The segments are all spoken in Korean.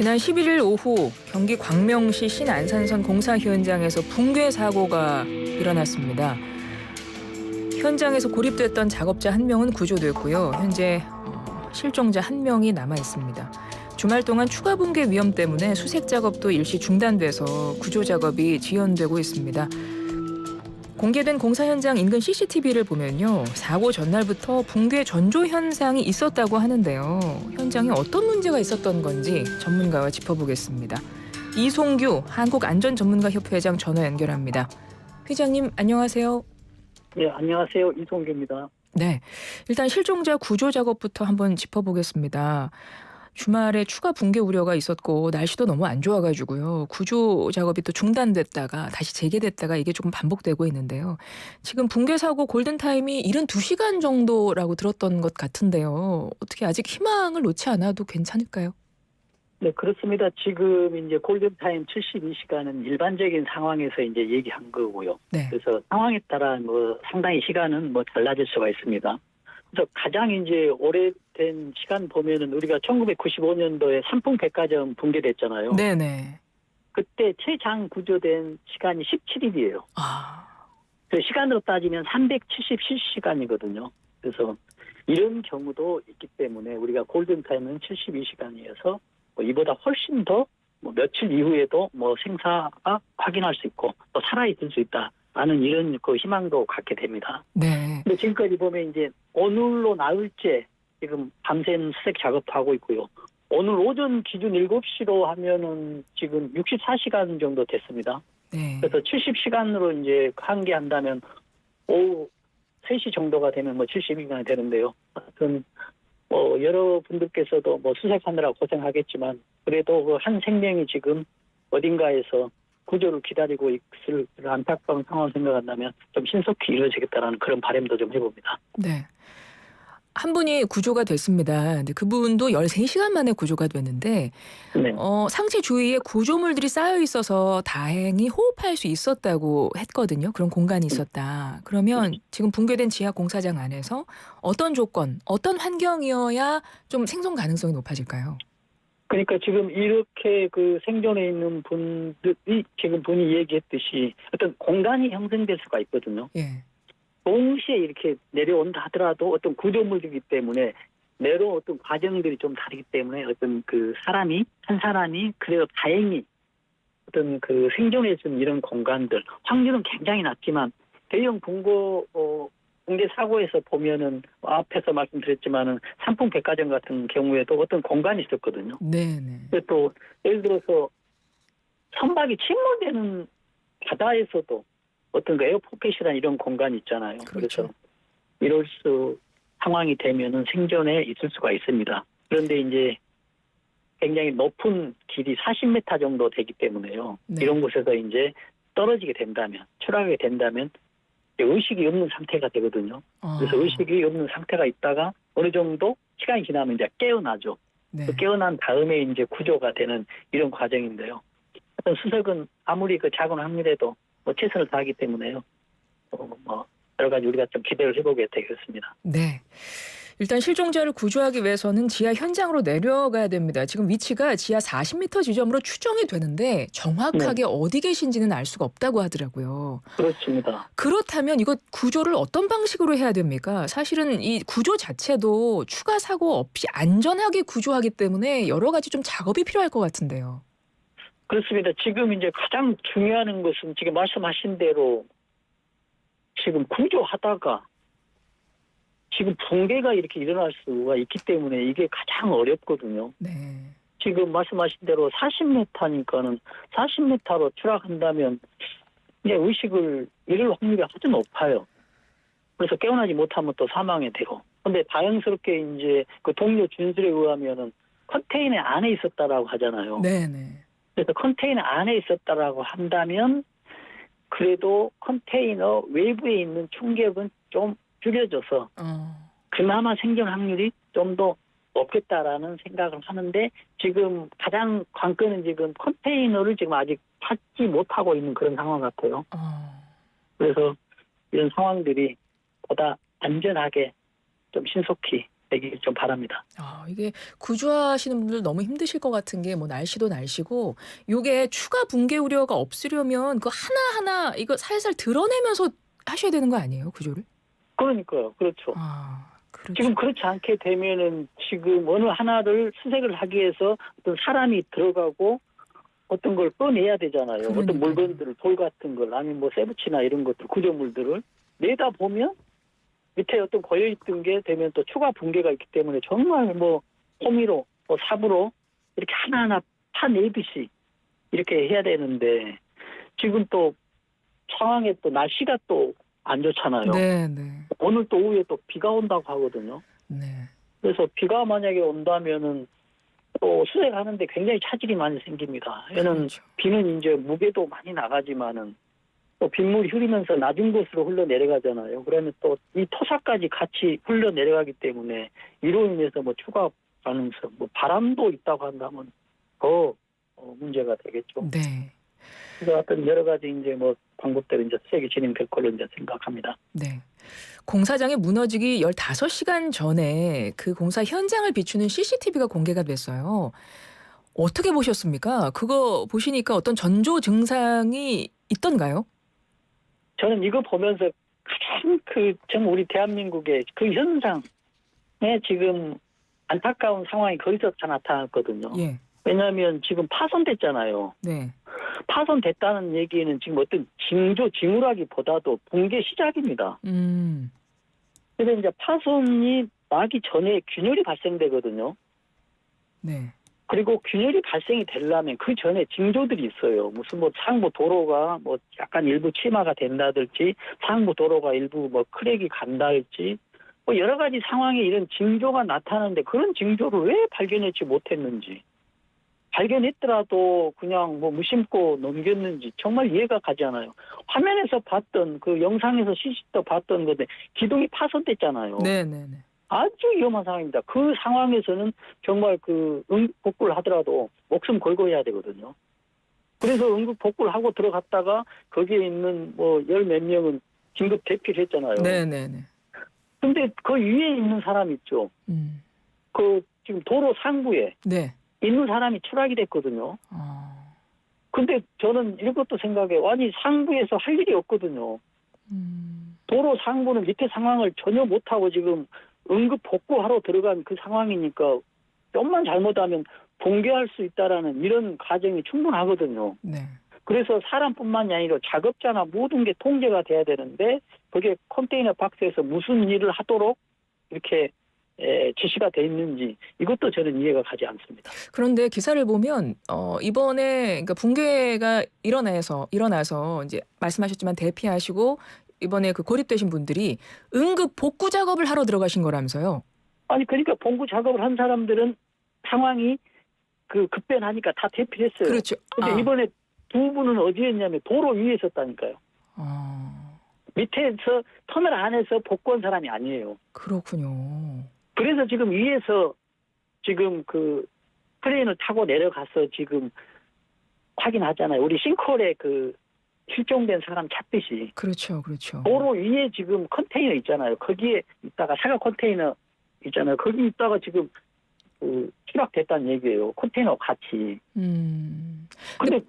지난 11일 오후 경기 광명시 신안산선 공사 현장에서 붕괴 사고가 일어났습니다. 현장에서 고립됐던 작업자 1명은 구조됐고요. 현재 실종자 1명이 남아 있습니다. 주말 동안 추가 붕괴 위험 때문에 수색 작업도 일시 중단돼서 구조 작업이 지연되고 있습니다. 공개된 공사 현장 인근 CCTV를 보면요. 사고 전날부터 붕괴 전조 현상이 있었다고 하는데요. 현장에 어떤 문제가 있었던 건지 전문가와 짚어보겠습니다. 이송규 한국안전전문가협회 회장 전화 연결합니다. 회장님 안녕하세요. 네, 안녕하세요. 이송규입니다. 네, 일단 실종자 구조 작업부터 한번 짚어보겠습니다. 주말에 추가 붕괴 우려가 있었고 날씨도 너무 안 좋아가지고요. 구조 작업이 또 중단됐다가 다시 재개됐다가 이게 조금 반복되고 있는데요. 지금 붕괴 사고 골든타임이 72시간 정도라고 들었던 것 같은데요. 어떻게 아직 희망을 놓지 않아도 괜찮을까요? 네, 그렇습니다. 지금 이제 골든타임 72시간은 일반적인 상황에서 이제 얘기한 거고요. 네. 그래서 상황에 따라 상당히 시간은 달라질 수가 있습니다. 그래서 가장 이제 오래된 시간 보면은 우리가 1995년도에 삼풍백화점 붕괴됐잖아요. 네네. 그때 최장 구조된 시간이 17일이에요. 그 시간으로 따지면 377시간이거든요. 그래서 이런 경우도 있기 때문에 우리가 골든타임은 72시간이어서 이보다 훨씬 더 며칠 이후에도 생사가 확인할 수 있고 또 살아있을 수 있다라는 이런 그 희망도 갖게 됩니다. 네. 근데 지금까지 보면 이제 오늘로 나흘째 지금 밤샘 수색 작업도 하고 있고요. 오늘 오전 기준 7시로 하면은 지금 64시간 정도 됐습니다. 네. 그래서 70시간으로 이제 한계한다면 오후 3시 정도가 되면 72시간이 되는데요. 하여튼 여러분들께서도 수색하느라 고생하겠지만 그래도 그 한 생명이 지금 어딘가에서 구조를 기다리고 있을 안타까운 상황을 생각한다면 좀 신속히 이루어지겠다라는 그런 바람도 좀 해봅니다. 네. 한 분이 구조가 됐습니다. 근데 그분도 13시간 만에 구조가 됐는데 네. 상체 주위에 구조물들이 쌓여 있어서 다행히 호흡할 수 있었다고 했거든요. 그런 공간이 있었다. 그러면 지금 붕괴된 지하 공사장 안에서 어떤 조건, 어떤 환경이어야 좀 생존 가능성이 높아질까요? 그러니까 지금 이렇게 그 생존해 있는 분들이 지금 분이 얘기했듯이 어떤 공간이 형성될 수가 있거든요. 예. 동시에 이렇게 내려온다 하더라도 어떤 구조물이기 때문에 내려온 어떤 과정들이 좀 다르기 때문에 어떤 그 한 사람이 그래도 다행히 어떤 그 생존해 준 이런 공간들 확률은 굉장히 낮지만 대형 붕괴 사고에서 보면은 앞에서 말씀드렸지만은 삼풍백화점 같은 경우에도 어떤 공간이 있었거든요. 네네. 근데 또 예를 들어서 선박이 침몰되는 바다에서도 어떤 그 에어포켓이라는 이런 공간이 있잖아요. 그렇죠. 그래서 이럴 상황이 되면은 생존에 있을 수가 있습니다. 그런데 이제 굉장히 높은 길이 40m 정도 되기 때문에요. 네. 이런 곳에서 이제 떨어지게 된다면, 추락하게 된다면 의식이 없는 상태가 되거든요. 그래서 의식이 없는 상태가 있다가 어느 정도 시간이 지나면 이제 깨어나죠. 네. 그 깨어난 다음에 이제 구조가 되는 이런 과정인데요. 어떤 수색은 아무리 그 작은 확률에도 최선을 다하기 때문에요. 여러 가지 우리가 좀 기대를 해보게 되겠습니다. 네. 일단 실종자를 구조하기 위해서는 지하 현장으로 내려가야 됩니다. 지금 위치가 지하 40m 지점으로 추정이 되는데 정확하게 어디 계신지는 알 수가 없다고 하더라고요. 그렇습니다. 그렇다면 이거 구조를 어떤 방식으로 해야 됩니까? 사실은 이 구조 자체도 추가 사고 없이 안전하게 구조하기 때문에 여러 가지 좀 작업이 필요할 것 같은데요. 그렇습니다. 지금 이제 가장 중요한 것은 지금 말씀하신 대로 지금 구조하다가 지금 붕괴가 이렇게 일어날 수가 있기 때문에 이게 가장 어렵거든요. 네. 지금 말씀하신 대로 40m니까는 40m로 추락한다면 이제 의식을 잃을 확률이 아주 높아요. 그래서 깨어나지 못하면 또 사망이 되고. 근데 다행스럽게 이제 그 동료 진술에 의하면은 컨테이너 안에 있었다라고 하잖아요. 네네. 그래서 컨테이너 안에 있었다라고 한다면 그래도 컨테이너 외부에 있는 충격은 좀 줄여져서 그나마 생존 확률이 좀 더 높겠다라는 생각을 하는데 지금 가장 관건은 지금 컨테이너를 지금 아직 찾지 못하고 있는 그런 상황 같아요. 그래서 이런 상황들이 보다 안전하게 좀 신속히 되길 좀 바랍니다. 이게 구조하시는 분들 너무 힘드실 것 같은 게 뭐 날씨도 날씨고 요게 추가 붕괴 우려가 없으려면 그 하나하나 이거 살살 드러내면서 하셔야 되는 거 아니에요, 구조를? 그러니까요. 그렇죠. 그렇죠. 지금 그렇지 않게 되면은 지금 어느 하나를 수색을 하기 위해서 어떤 사람이 들어가고 어떤 걸 꺼내야 되잖아요. 어떤 그러니까요. 물건들을 돌 같은 걸 아니면 뭐 세부치나 이런 것들 구조물들을 내다 보면 밑에 어떤 고여있던 게 되면 또 추가 붕괴가 있기 때문에 정말 뭐 호미로 뭐 삽으로 이렇게 하나하나 파내듯이 이렇게 해야 되는데 지금 또 상황에 또 날씨가 또 안 좋잖아요. 네. 오늘 또 오후에 또 비가 온다고 하거든요. 네. 그래서 비가 만약에 온다면은 또 수색하는데 굉장히 차질이 많이 생깁니다. 얘는 그렇죠. 비는 이제 무게도 많이 나가지만은 또 빗물이 흐르면서 낮은 곳으로 흘러 내려가잖아요. 그러면 또 이 토사까지 같이 흘러 내려가기 때문에 이로 인해서 뭐 추가 가능성, 뭐 바람도 있다고 한다면 더 문제가 되겠죠. 네. 그래서 어떤 여러 가지 이제 뭐 방법대로 이제 수색이 진행될 걸로 이제 생각합니다. 네. 공사장이 무너지기 15시간 전에 그 공사 현장을 비추는 CCTV가 공개가 됐어요. 어떻게 보셨습니까? 그거 보시니까 어떤 전조 증상이 있던가요? 저는 이거 보면서 가장 정말 우리 대한민국의 그 현상에 지금 안타까운 상황이 거기서 다 나타났거든요. 예. 왜냐하면 지금 파손됐잖아요. 네. 파손됐다는 얘기는 지금 어떤 징후라기보다도 붕괴 시작입니다. 그래서 이제 파손이 나기 전에 균열이 발생되거든요. 네. 그리고 균열이 발생이 되려면 그 전에 징조들이 있어요. 무슨 뭐 상부 도로가 뭐 약간 일부 침하가 된다든지 상부 도로가 일부 뭐 크랙이 간다든지 뭐 여러 가지 상황에 이런 징조가 나타나는데 그런 징조를 왜 발견하지 못했는지 발견했더라도 그냥 뭐 무심코 넘겼는지 정말 이해가 가지 않아요. 화면에서 봤던 그 영상에서 시시도 봤던 건데 기둥이 파손됐잖아요. 네. 아주 위험한 상황입니다. 그 상황에서는 정말 응급복구를 하더라도 목숨 걸고 해야 되거든요. 그래서 응급복구를 하고 들어갔다가 거기에 있는 뭐 열 몇 명은 긴급 대피를 했잖아요. 네. 근데 그 위에 있는 사람 있죠. 그 지금 도로 상부에 네. 있는 사람이 추락이 됐거든요. 근데 저는 이것도 생각해요. 아니 상부에서 할 일이 없거든요. 도로 상부는 밑에 상황을 전혀 못하고 지금 응급 복구하러 들어간 그 상황이니까 좀만 잘못하면 붕괴할 수 있다라는 이런 가정이 충분하거든요. 네. 그래서 사람뿐만이 아니라 작업자나 모든 게 통제가 돼야 되는데 그게 컨테이너 박스에서 무슨 일을 하도록 이렇게 지시가 돼 있는지 이것도 저는 이해가 가지 않습니다. 그런데 기사를 보면 이번에 그러니까 붕괴가 일어나서 이제 말씀하셨지만 대피하시고 이번에 그 고립되신 분들이 응급 복구 작업을 하러 들어가신 거라면서요? 아니 그러니까 봉구 작업을 한 사람들은 상황이 급변하니까 다 대피를 했어요. 그렇죠. 근데 이번에 두 분은 어디에 있냐면 도로 위에 있었다니까요. 밑에서 터널 안에서 복구한 사람이 아니에요. 그렇군요. 그래서 지금 위에서 지금 크레인을 타고 내려가서 지금 확인하잖아요. 우리 싱크홀에 실종된 사람 찾듯이. 그렇죠. 도로 위에 지금 컨테이너 있잖아요. 거기에 있다가 사각 컨테이너 있잖아요. 거기 있다가 지금 추락됐다는 얘기예요. 컨테이너 같이. 근데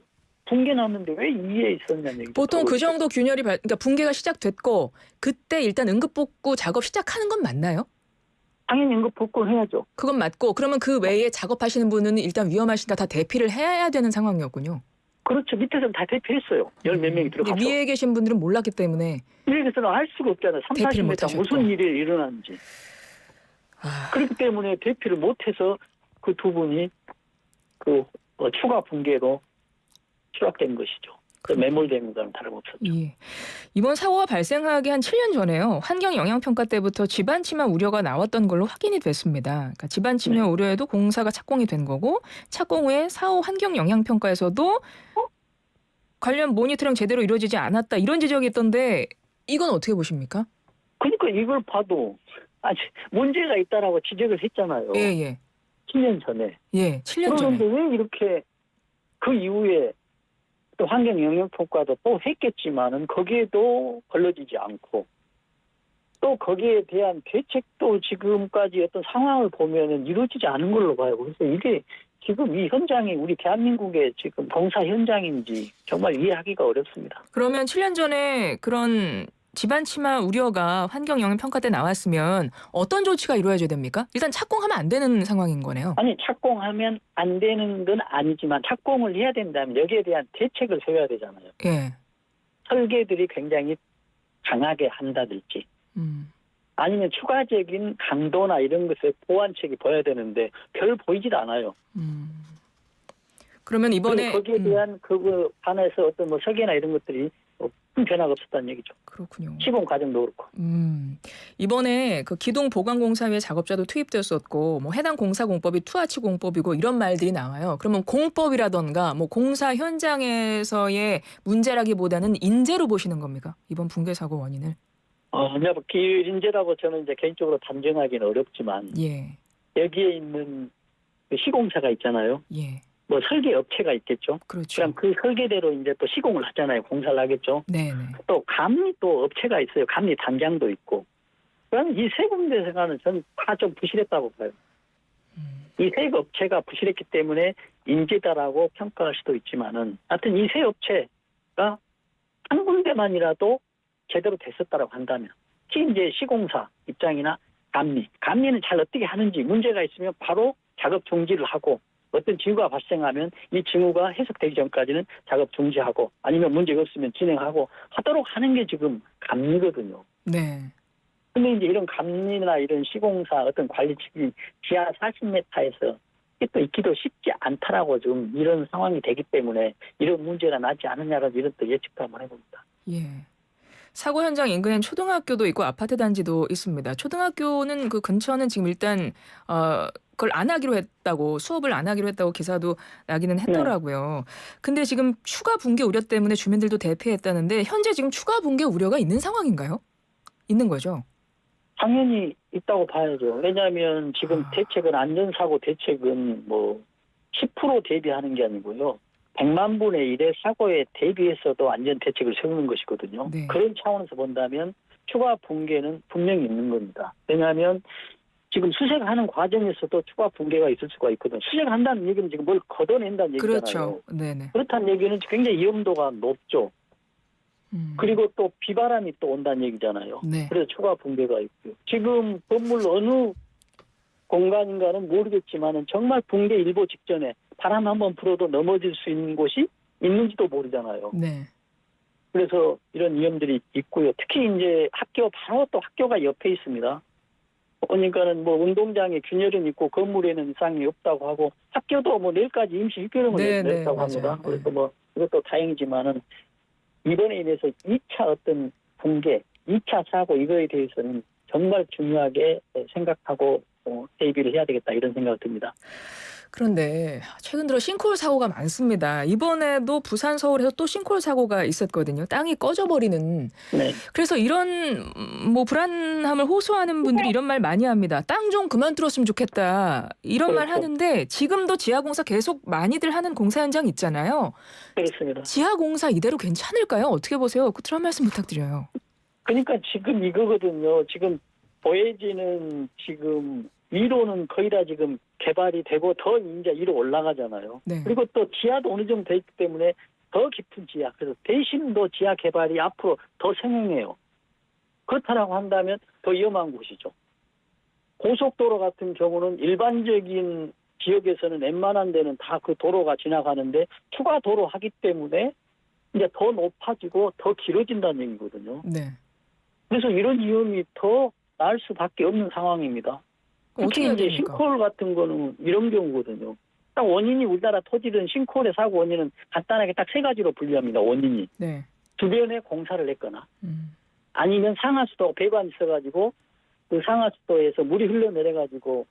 붕괴 났는데 왜 위에 있었냐는 얘기죠. 보통 그 정도 균열이 그러니까 붕괴가 시작됐고 그때 일단 응급복구 작업 시작하는 건 맞나요? 당연히 응급복구를 해야죠. 그건 맞고 그러면 그 외에 작업하시는 분은 일단 위험하시니까 다 대피를 해야 되는 상황이었군요. 그렇죠. 밑에서는 다 대피했어요. 열 몇 명이 들어가서. 위에 계신 분들은 몰랐기 때문에. 위에서는 알 수가 없잖아요. 30, 40m 무슨 일이 일어났는지. 그렇기 때문에 대피를 못해서 그 두 분이 추가 붕괴로 추락된 것이죠. 매몰된 거는 다름없었죠. 예. 이번 사고가 발생하기 한 7년 전에요. 환경영향평가 때부터 집안침하 우려가 나왔던 걸로 확인이 됐습니다. 그러니까 집안침하 우려에도 공사가 착공이 된 거고 착공 후에 사후 환경영향평가에서도 관련 모니터링 제대로 이루어지지 않았다 이런 지적이 있던데 이건 어떻게 보십니까? 그러니까 이걸 봐도 문제가 있다라고 지적을 했잖아요. 예. 7년 전에. 예, 7년 전에. 그런데 왜 이렇게 그 이후에 또 환경 영향 평가도 또 했겠지만은 거기에도 걸러지지 않고 또 거기에 대한 대책도 지금까지 어떤 상황을 보면은 이루어지지 않은 걸로 봐요. 그래서 이게 지금 이 현장이 우리 대한민국의 지금 공사 현장인지 정말 이해하기가 어렵습니다. 그러면 7년 전에 그런 집안 침하 우려가 환경 영향 평가 때 나왔으면 어떤 조치가 이루어져야 됩니까? 일단 착공하면 안 되는 상황인 거네요. 아니 착공하면 안 되는 건 아니지만 착공을 해야 된다면 여기에 대한 대책을 세워야 되잖아요. 예. 설계들이 굉장히 강하게 한다든지 아니면 추가적인 강도나 이런 것에 보완책이 보여야 되는데 별 보이지도 않아요. 그러면 이번에 그리고 거기에 대한 그거 반해서 어떤 뭐 설계나 이런 것들이 큰 변화가 없었다는 얘기죠. 그렇군요. 시공 과정도 그렇고. 이번에 그 기동 보강공사회 작업자도 투입되었었고 뭐 해당 공사 공법이 투하치 공법이고 이런 말들이 나와요. 그러면 공법이라던가 뭐 공사 현장에서의 문제라기보다는 인재로 보시는 겁니까? 이번 붕괴 사고 원인을? 이제 뭐 기인재라고 저는 이제 개인적으로 단정하기는 어렵지만 예. 여기에 있는 그 시공사가 있잖아요. 예. 뭐 설계 업체가 있겠죠. 그렇죠. 그럼 그 설계대로 이제 또 시공을 하잖아요. 공사를 하겠죠. 네네. 또 감리 또 업체가 있어요. 감리 단장도 있고. 그럼 이 세 군데서는 저는 다 좀 부실했다고 봐요. 이 세 업체가 부실했기 때문에 인재다라고 평가할 수도 있지만은 하여튼 이 세 업체가 한 군데만이라도 제대로 됐었다라고 한다면 특히 이제 시공사 입장이나 감리는 잘 어떻게 하는지 문제가 있으면 바로 작업 중지를 하고 어떤 징후가 발생하면 이 징후가 해석되기 전까지는 작업 중지하고 아니면 문제가 없으면 진행하고 하도록 하는 게 지금 감리거든요. 네. 근데 이제 이런 감리나 이런 시공사 어떤 관리직이 지하 40m에서 또 있기도 쉽지 않다라고 지금 이런 상황이 되기 때문에 이런 문제가 나지 않느냐라는 이런 또 예측도 한번 해봅니다. 예. 사고 현장 인근엔 초등학교도 있고 아파트 단지도 있습니다. 초등학교는 그 근처는 지금 일단 그걸 안 하기로 했다고 수업을 안 하기로 했다고 기사도 나기는 했더라고요. 근데 지금 추가 붕괴 우려 때문에 주민들도 대피했다는데 현재 지금 추가 붕괴 우려가 있는 상황인가요? 있는 거죠? 당연히 있다고 봐야죠. 왜냐하면 지금 대책은 안전사고 대책은 뭐 10% 대비하는 게 아니고요. 100만 분의 1의 사고에 대비해서도 안전 대책을 세우는 것이거든요. 네. 그런 차원에서 본다면 추가 붕괴는 분명히 있는 겁니다. 왜냐하면 지금 수색하는 과정에서도 추가 붕괴가 있을 수가 있거든요. 수색한다는 얘기는 지금 뭘 걷어낸다는 얘기잖아요. 그렇죠. 네네. 그렇다는 얘기는 굉장히 위험도가 높죠. 그리고 또 비바람이 또 온다는 얘기잖아요. 네. 그래서 추가 붕괴가 있고요. 지금 건물 어느 공간인가는 모르겠지만은 정말 붕괴 일보 직전에 바람 한번 불어도 넘어질 수 있는 곳이 있는지도 모르잖아요. 네. 그래서 이런 위험들이 있고요. 특히 이제 학교 바로 또 학교가 옆에 있습니다. 그러니까는 뭐 운동장에 균열은 있고 건물에는 이상이 없다고 하고 학교도 뭐 내일까지 임시 휴교령을 네, 냈다고 네, 합니다. 맞아요. 그래서 뭐 이것도 다행이지만은 이번에 인해서 2차 어떤 붕괴, 2차 사고 이거에 대해서는 정말 중요하게 생각하고 대비를 해야 되겠다 이런 생각이 듭니다. 그런데 최근 들어 싱크홀 사고가 많습니다. 이번에도 부산 서울에서 또 싱크홀 사고가 있었거든요. 땅이 꺼져버리는. 네. 그래서 이런 뭐 불안함을 호소하는 분들이 이런 말 많이 합니다. 땅 좀 그만 뚫었으면 좋겠다. 이런 말 그렇죠. 하는데 지금도 지하공사 계속 많이들 하는 공사 현장 있잖아요. 그렇습니다. 지하공사 이대로 괜찮을까요? 어떻게 보세요? 끝으로 한 말씀 부탁드려요. 그러니까 지금 이거거든요. 지금 보혜지는 지금 위로는 거의 다 지금 개발이 되고 더 이제 위로 올라가잖아요. 네. 그리고 또 지하도 어느 정도 돼 있기 때문에 더 깊은 지하. 그래서 대신도 지하 개발이 앞으로 더 생행해요. 그렇다라고 한다면 더 위험한 곳이죠. 고속도로 같은 경우는 일반적인 지역에서는 웬만한 데는 다 그 도로가 지나가는데 추가 도로 하기 때문에 이제 더 높아지고 더 길어진다는 얘기거든요. 네. 그래서 이런 위험이 더 나을 수밖에 없는 상황입니다. 어떻게 특히 해야 이제 됩니까? 싱크홀 같은 거는 이런 경우거든요. 딱 원인이 우리나라 토지든 싱크홀의 사고 원인은 간단하게 딱 세 가지로 분류합니다. 원인이. 네. 주변에 공사를 했거나 아니면 상하수도 배관이 있어가지고 그 상하수도에서 물이 흘러내려가지고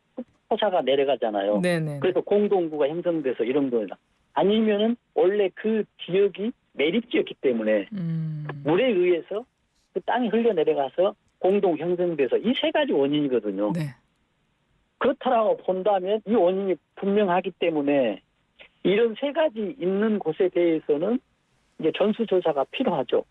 토사가 내려가잖아요. 네네. 그래서 공동구가 형성돼서 이런 거다. 아니면은 원래 그 지역이 매립지였기 때문에 물에 의해서 그 땅이 흘러내려가서 공동 형성돼서 이 세 가지 원인이거든요. 네. 그렇다라고 본다면 이 원인이 분명하기 때문에 이런 세 가지 있는 곳에 대해서는 이제 전수조사가 필요하죠.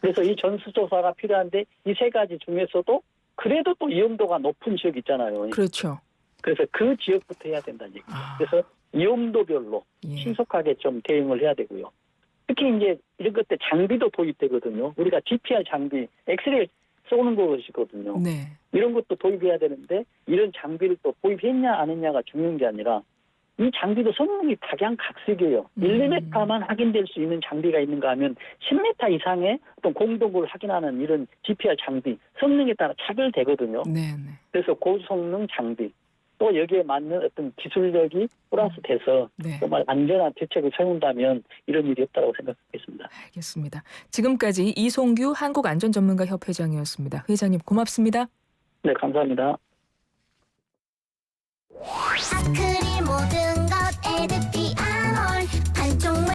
그래서 이 전수조사가 필요한데 이 세 가지 중에서도 그래도 또 위험도가 높은 지역 있잖아요. 그렇죠. 그래서 그 지역부터 해야 된다는 얘기죠. 그래서 위험도별로 예. 신속하게 좀 대응을 해야 되고요. 특히 이제 이런 것들 장비도 도입되거든요. 우리가 GPR 장비, 엑스레이 쏘는 것이거든요. 네. 이런 것도 도입해야 되는데 이런 장비를 또 도입했냐 안 했냐가 중요한 게 아니라 이 장비도 성능이 각양각색이에요. 1m만 확인될 수 있는 장비가 있는가 하면 10m 이상의 어떤 공동을 확인하는 이런 GPR 장비 성능에 따라 차별되거든요. 네. 그래서 고성능 장비 또 여기에 맞는 어떤 기술력이 플러스돼서 네. 정말 안전한 대책을 세운다면 이런 일이 없다고 생각하겠습니다. 알겠습니다. 지금까지 이송규 한국안전전문가협회장이었습니다. 회장님 고맙습니다. 네, 감사합니다. 아크릴 모든